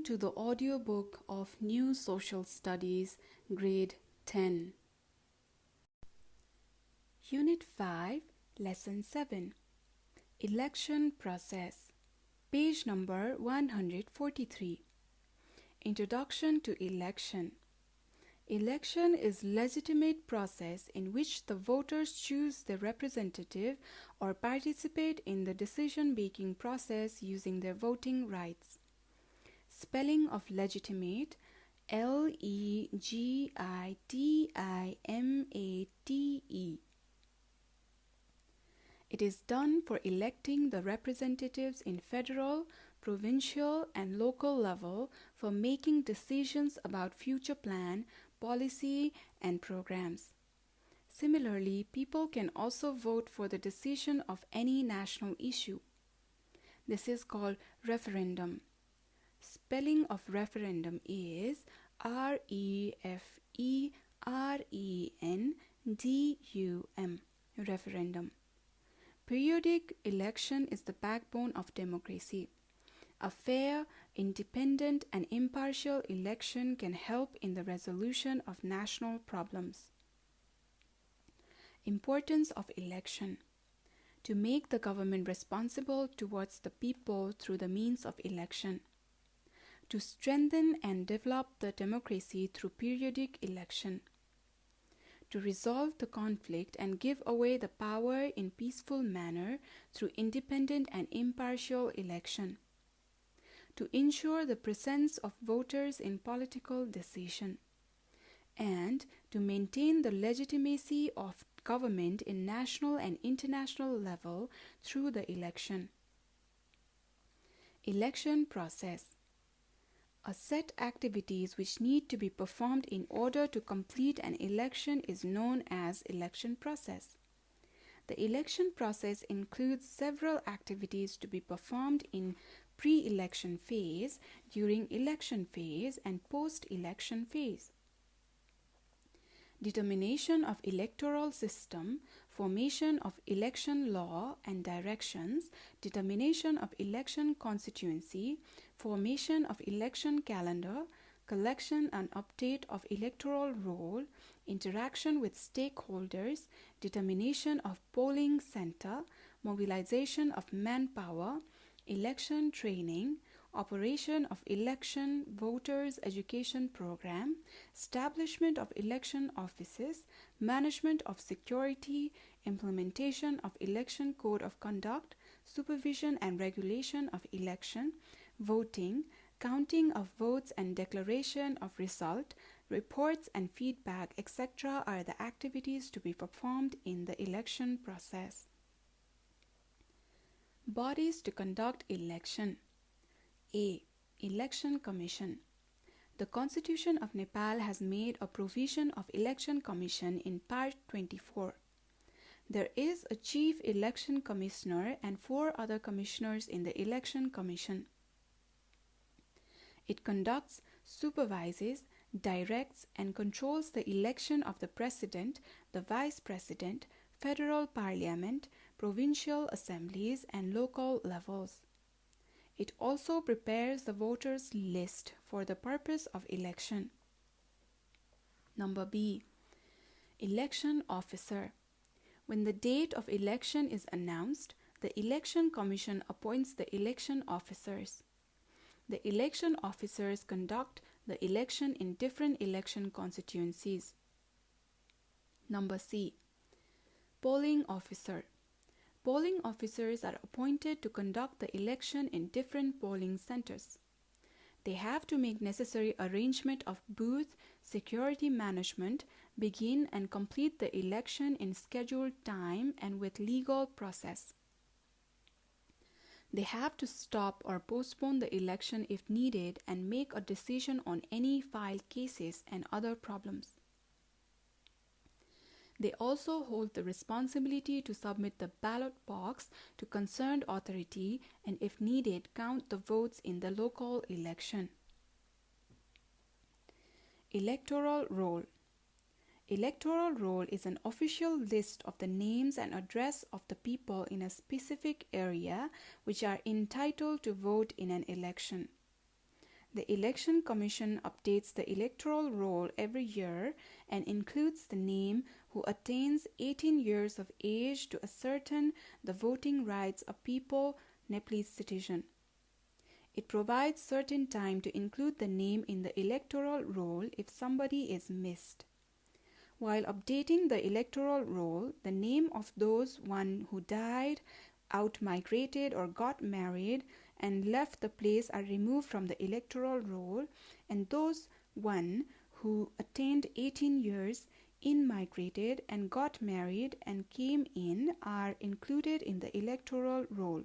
to the audiobook of New Social Studies, Grade 10. Unit 5, Lesson 7, Election Process, page number 143. Introduction to Election. Election is legitimate process in which the voters choose their representative or participate in the decision-making process using their voting rights. Spelling of legitimate: L-E-G-I-T-I-M-A-T-E. It is done for electing the representatives in federal, provincial, and local level for making decisions about future plan, policy, and programs. Similarly, people can also vote for the decision of any national issue. This is called referendum. Spelling of referendum is R-E-F-E-R-E-N-D-U-M, referendum. Periodic election is the backbone of democracy. A fair, independent, and impartial election can help in the resolution of national problems. Importance of election: to make the government responsible towards the people through the means of election. To strengthen and develop the democracy through periodic election. To resolve the conflict and give away the power in peaceful manner through independent and impartial election. To ensure the presence of voters in political decision. And to maintain the legitimacy of government in national and international level through the election. Election process. A set activities which need to be performed in order to complete an election is known as election process. The election process includes several activities to be performed in pre-election phase, during election phase, and post-election phase. Determination of electoral system, formation of election law and directions, determination of election constituency, formation of election calendar, collection and update of electoral roll, interaction with stakeholders, determination of polling center, mobilization of manpower, election training, operation of election voters education program, establishment of election offices, management of security, implementation of election code of conduct, supervision and regulation of election, voting, counting of votes and declaration of result, reports and feedback, etc. are the activities to be performed in the election process. Bodies to conduct election. A. Election Commission. The Constitution of Nepal has made a provision of Election Commission in Part 24. There is a Chief Election Commissioner and 4 other commissioners in the Election Commission. It conducts, supervises, directs, and controls the election of the President, the Vice President, Federal Parliament, provincial assemblies, and local levels. It also prepares the voters' list for the purpose of election. Number B. Election Officer. When the date of election is announced, the Election Commission appoints the election officers. The election officers conduct the election in different election constituencies. Number C. Polling Officer. Polling officers are appointed to conduct the election in different polling centers. They have to make necessary arrangement of booth, security management, begin and complete the election in scheduled time and with legal process. They have to stop or postpone the election if needed and make a decision on any filed cases and other problems. They also hold the responsibility to submit the ballot box to concerned authority and, if needed, count the votes in the local election. Electoral Role. Electoral roll is an official list of the names and address of the people in a specific area which are entitled to vote in an election. The Election Commission updates the electoral roll every year and includes the name who attains 18 years of age to ascertain the voting rights of people, Nepalese citizen. It provides certain time to include the name in the electoral roll if somebody is missed. While updating the electoral roll, the name of those one who died, out-migrated or got married and left the place are removed from the electoral roll, and those one who attained 18 years, in-migrated and got married and came in are included in the electoral roll.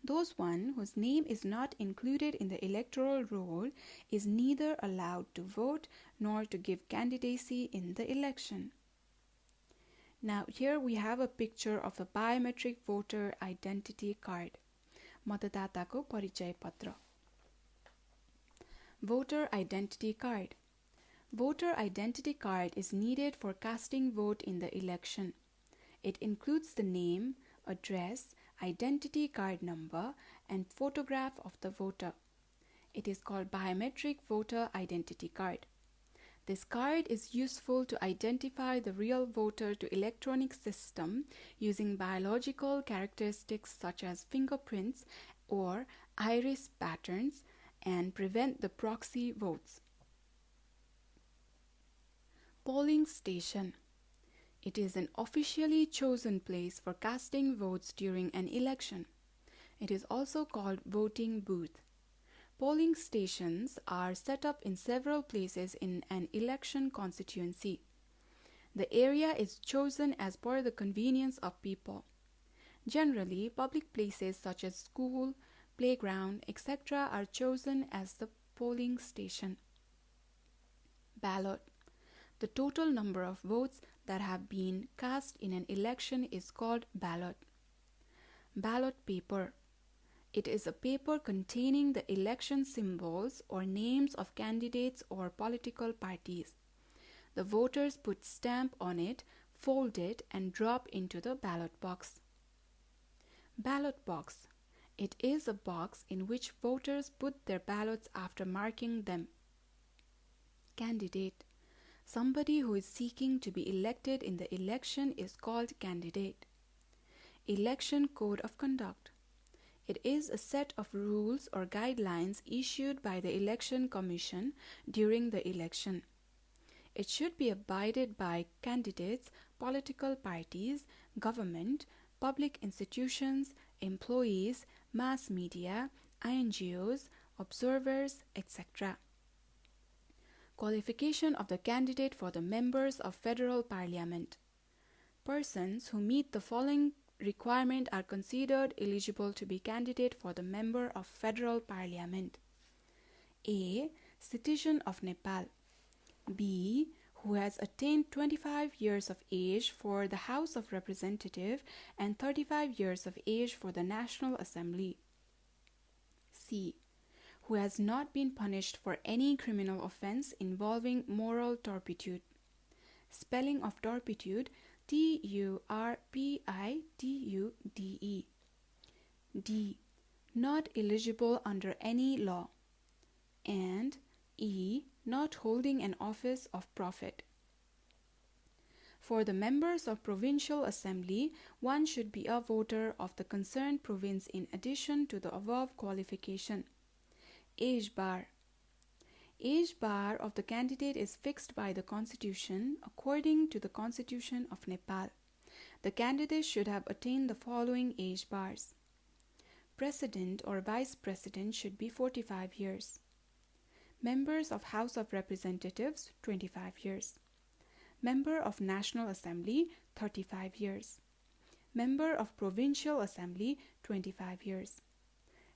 Those one whose name is not included in the electoral roll is neither allowed to vote nor to give candidacy in the election. Now here we have a picture of a biometric voter identity card. मतदाताको परिचय पत्र. Voter identity card. Voter identity card is needed for casting vote in the election. It includes the name, address, identity card number, and photograph of the voter. It is called biometric voter identity card. This card is useful to identify the real voter to electronic system using biological characteristics such as fingerprints or iris patterns and prevent the proxy votes. Polling station. It is an officially chosen place for casting votes during an election. It is also called voting booth. Polling stations are set up in several places in an election constituency. The area is chosen as per the convenience of people. Generally, public places such as school, playground, etc. are chosen as the polling station. Ballot. The total number of votes that have been cast in an election is called ballot. Ballot paper. It is a paper containing the election symbols or names of candidates or political parties. The voters put stamp on it, fold it, and drop into the ballot box. Ballot box. It is a box in which voters put their ballots after marking them. Candidate. Somebody who is seeking to be elected in the election is called candidate. Election Code of Conduct. It is a set of rules or guidelines issued by the Election Commission during the election. It should be abided by candidates, political parties, government, public institutions, employees, mass media, NGOs, observers, etc. Qualification of the candidate for the members of Federal Parliament. Persons who meet the following requirement are considered eligible to be candidate for the member of Federal Parliament. A. Citizen of Nepal. B. Who has attained 25 years of age for the House of Representatives and 35 years of age for the National Assembly. C. Who has not been punished for any criminal offense involving moral turpitude. Spelling of turpitude: Turpitude. D. Not eligible under any law. And E. Not holding an office of profit. For the members of Provincial Assembly, one should be a voter of the concerned province in addition to the above qualification. Age bar. Age bar of the candidate is fixed by the Constitution according to the Constitution of Nepal. The candidate should have attained the following age bars. President or Vice President should be 45 years. Members of House of Representatives, 25 years. Member of National Assembly, 35 years. Member of Provincial Assembly, 25 years.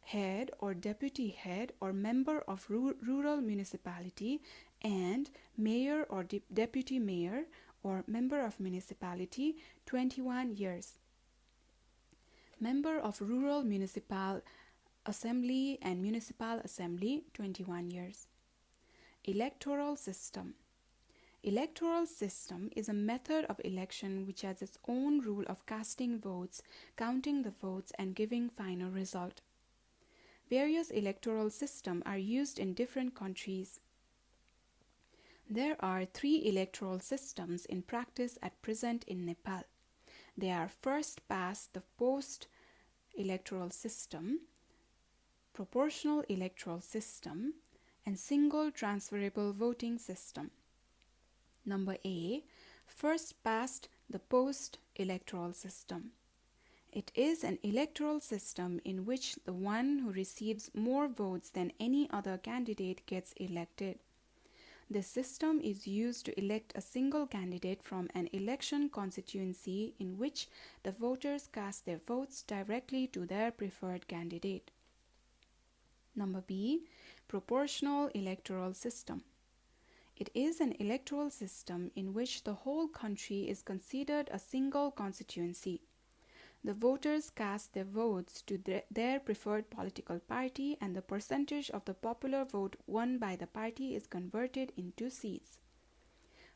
Head or deputy head or member of rural municipality and mayor or deputy mayor or member of municipality, 21 years. Member of rural municipal assembly and municipal assembly, 21 years. Electoral system. Electoral system is a method of election which has its own rule of casting votes, counting the votes, and giving final result. Various electoral systems are used in different countries. There are 3 electoral systems in practice at present in Nepal. They are first past the post electoral system, proportional electoral system, and single transferable voting system. Number A, first past the post electoral system. It is an electoral system in which the one who receives more votes than any other candidate gets elected. This system is used to elect a single candidate from an election constituency in which the voters cast their votes directly to their preferred candidate. Number B, proportional electoral system. It is an electoral system in which the whole country is considered a single constituency. The voters cast their votes to their preferred political party, and the percentage of the popular vote won by the party is converted into seats.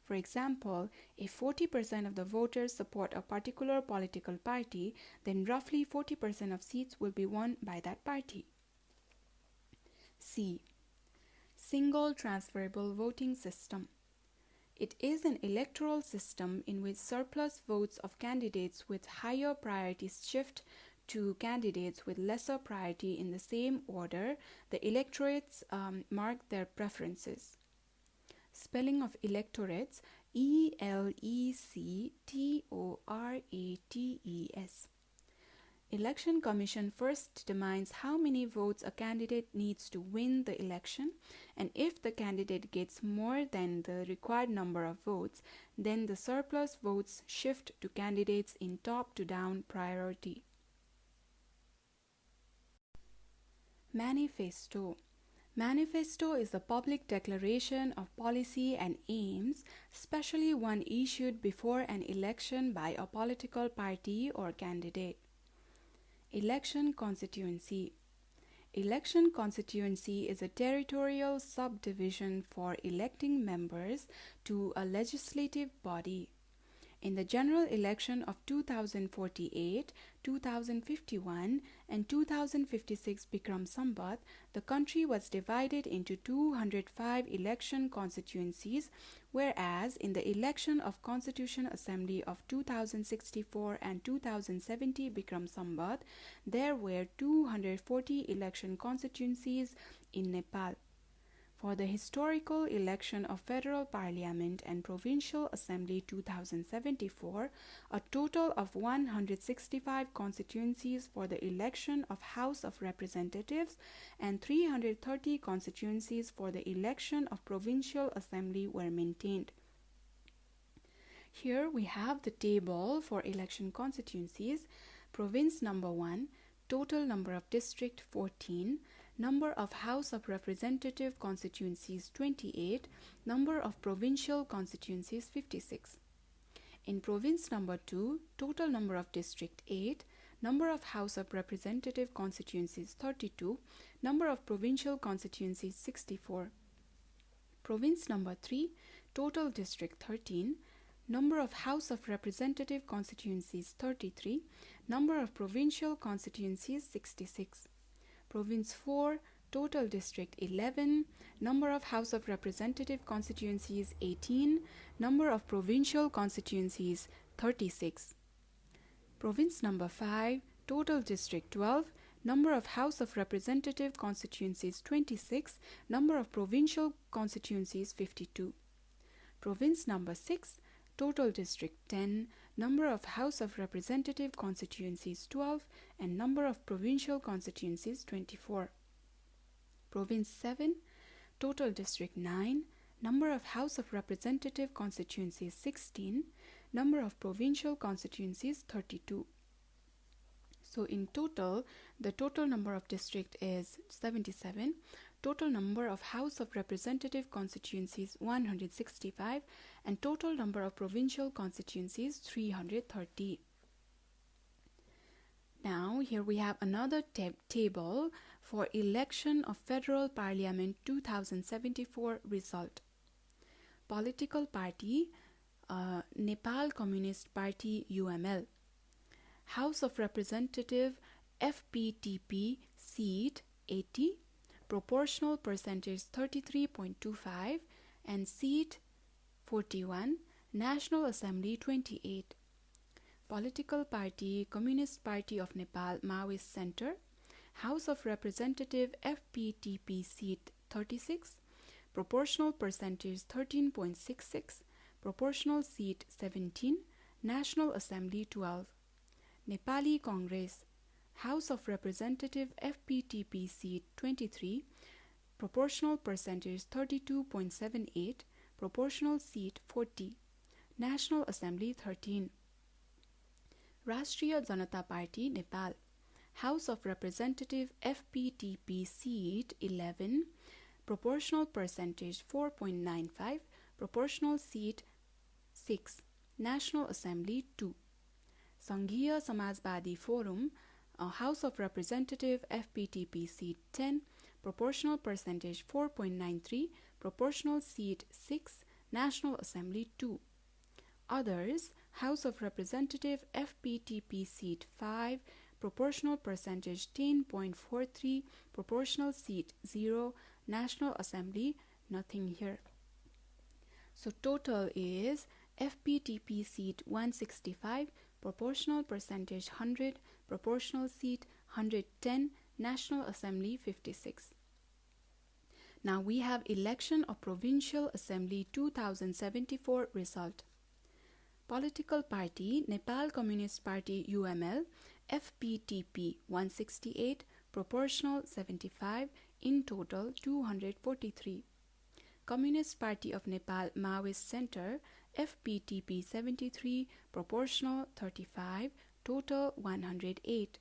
For example, if 40% of the voters support a particular political party, then roughly 40% of seats will be won by that party. C. Single transferable voting system. It is an electoral system in which surplus votes of candidates with higher priority shift to candidates with lesser priority in the same order. The electorates mark their preferences. Spelling of electorates: E-L-E-C-T-O-R-A-T-E-S. Election Commission first determines how many votes a candidate needs to win the election, and if the candidate gets more than the required number of votes, then the surplus votes shift to candidates in top to down priority. Manifesto. Manifesto is a public declaration of policy and aims, especially one issued before an election by a political party or candidate. Election Constituency. Election constituency is a territorial subdivision for electing members to a legislative body. In the general election of 2048, 2051, and 2056 Bikram Sambat, the country was divided into 205 election constituencies, whereas in the election of Constitution Assembly of 2064 and 2070 Bikram Sambat, there were 240 election constituencies in Nepal. For the historical election of Federal Parliament and Provincial Assembly 2074, a total of 165 constituencies for the election of House of Representatives and 330 constituencies for the election of Provincial Assembly were maintained. Here we have the table for election constituencies. Province number 1, total number of district 14, number of House of Representative constituencies 28, number of provincial constituencies 56. In province number 2, total number of district 8, number of House of Representative constituencies 32, number of provincial constituencies 64. Province number 3, total district 13, number of House of Representative constituencies 33, number of provincial constituencies 66. Province 4, total district 11, number of House of Representative constituencies 18, number of provincial constituencies 36. Province number 5, total district 12, number of House of Representative constituencies 26, number of provincial constituencies 52. Province number 6, total district 10, number of House of Representative constituencies 12, and number of provincial constituencies 24. Province 7, total district 9, number of House of Representative constituencies 16, number of provincial constituencies 32. So in total, the total number of district is 77, total number of House of Representative constituencies 165, and total number of provincial constituencies 330. Now here we have another table for election of Federal Parliament 2074 result. Political party, Nepal Communist Party UML. House of Representative FPTP seat 80, proportional percentage 33.25, and seat 41, National Assembly 28. Political party Communist Party of Nepal Maoist Center, House of Representative FPTP seat 36, proportional percentage 13.66, proportional seat 17, National Assembly 12. Nepali Congress, House of Representative FPTP seat 23, proportional percentage 32.78, proportional seat 40, National Assembly 13. Rashtriya Janata Party Nepal, House of Representative FPTP seat 11, proportional percentage 4.95, proportional seat 6, National Assembly 2. Sanghiya Samajwadi Forum, House of Representative FPTP seat 10, proportional percentage 4.93, proportional seat 6, National Assembly 2. Others, House of Representative FPTP seat 5, proportional percentage 10.43, proportional seat 0, National Assembly, nothing here. So total is FPTP seat 165, proportional percentage 100, proportional seat 110, National Assembly 56. Now we have election of Provincial Assembly 2074 result. Political party Nepal Communist Party UML, FPTP 168, proportional 75, in total 243. Communist Party of Nepal Maoist Center, FPTP 73, proportional 35, total 108.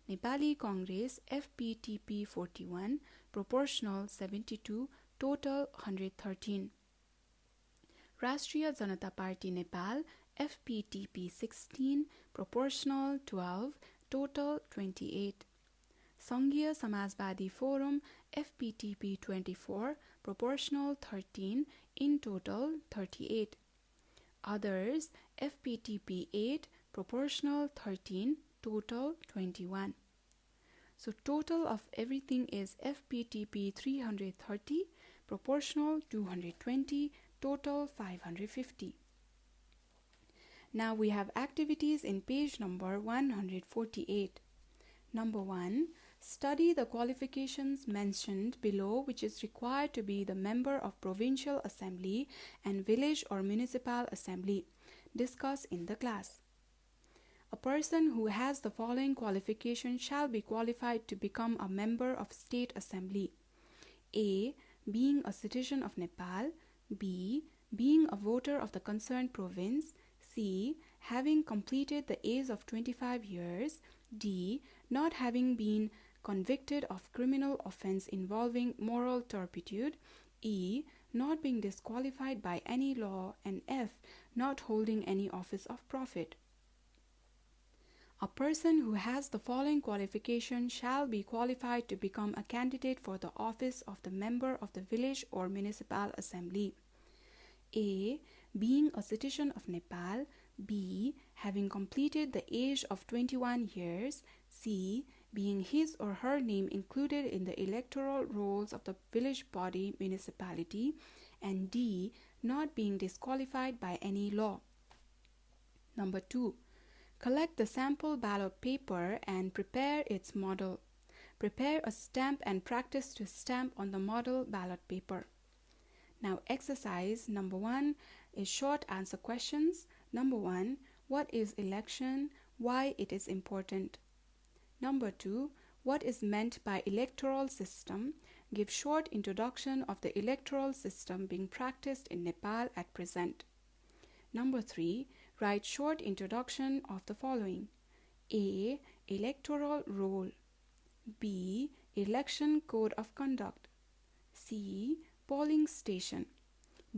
Nepali Congress FPTP 41, proportional 72, total 113. Rashtriya Janata Party Nepal FPTP 16, proportional 12, total 28. Sanghiya Samajwadi Forum FPTP 24, proportional 13, in total 38. Others FPTP 8, proportional 13, total 21. So total of everything is FPTP 330, proportional 220, total 550. Now we have activities in page number 148. Number 1. Study the qualifications mentioned below which is required to be the member of Provincial Assembly and Village or Municipal Assembly. Discuss in the class. A person who has the following qualification shall be qualified to become a member of State Assembly. A. Being a citizen of Nepal. B. Being a voter of the concerned province. C. Having completed the age of 25 years. D. Not having been convicted of criminal offense involving moral turpitude. E. Not being disqualified by any law. And F. Not holding any office of profit. A person who has the following qualification shall be qualified to become a candidate for the office of the member of the village or municipal assembly. A. Being a citizen of Nepal. B. Having completed the age of 21 years. C. Being his or her name included in the electoral rolls of the village body municipality. And D. Not being disqualified by any law. Number 2. Collect the sample ballot paper and prepare its model. Prepare a stamp and practice to stamp on the model ballot paper. Now exercise number 1 is short answer questions. Number 1, what is election? Why it is important? Number 2, what is meant by electoral system? Give short introduction of the electoral system being practiced in Nepal at present. Number 3, write short introduction of the following. A. Electoral role. B. Election code of conduct. C. Polling station.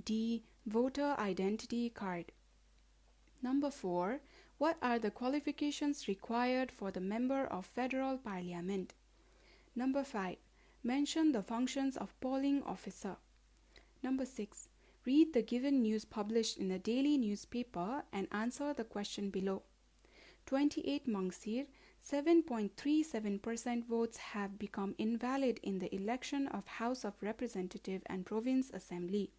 D. Voter identity card. Number 4. What are the qualifications required for the member of Federal Parliament? Number 5. Mention the functions of polling officer. Number 6. Read the given news published in a daily newspaper and answer the question below. 28 Mangsir, 7.37% votes have become invalid in the election of House of Representative and Province Assembly.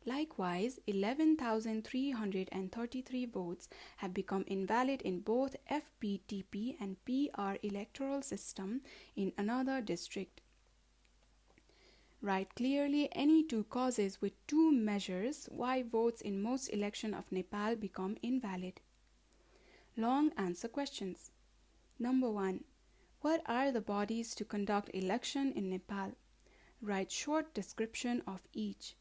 Likewise, 11,333 votes have become invalid in both FPTP and PR electoral system in another district. Write clearly any two causes with two measures why votes in most elections of Nepal become invalid. Long answer questions. Number 1. What are the bodies to conduct election in Nepal? Write short description of each.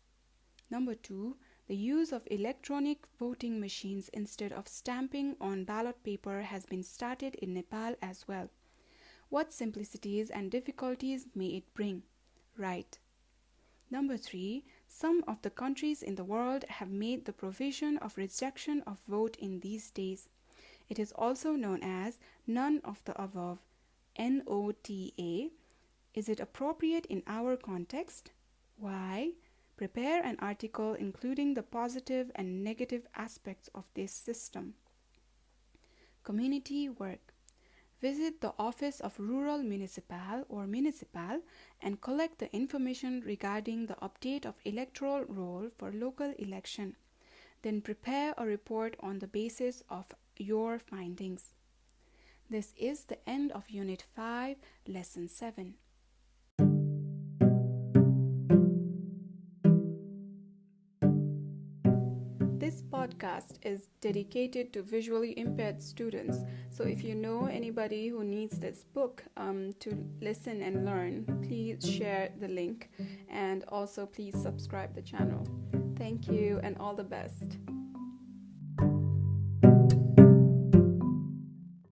Number 2. The use of electronic voting machines instead of stamping on ballot paper has been started in Nepal as well. What simplicities and difficulties may it bring? Write. Number 3. Some of the countries in the world have made the provision of rejection of vote in these days. It is also known as none of the above, NOTA. Is it appropriate in our context? Why? Prepare an article including the positive and negative aspects of this system. Community work. Visit the Office of Rural Municipal or Municipal and collect the information regarding the update of Electoral Role for local election. Then prepare a report on the basis of your findings. This is the end of Unit 5, Lesson 7. This podcast is dedicated to visually impaired students. So if you know anybody who needs this book to listen and learn, please share the link and also please subscribe the channel. Thank you and all the best.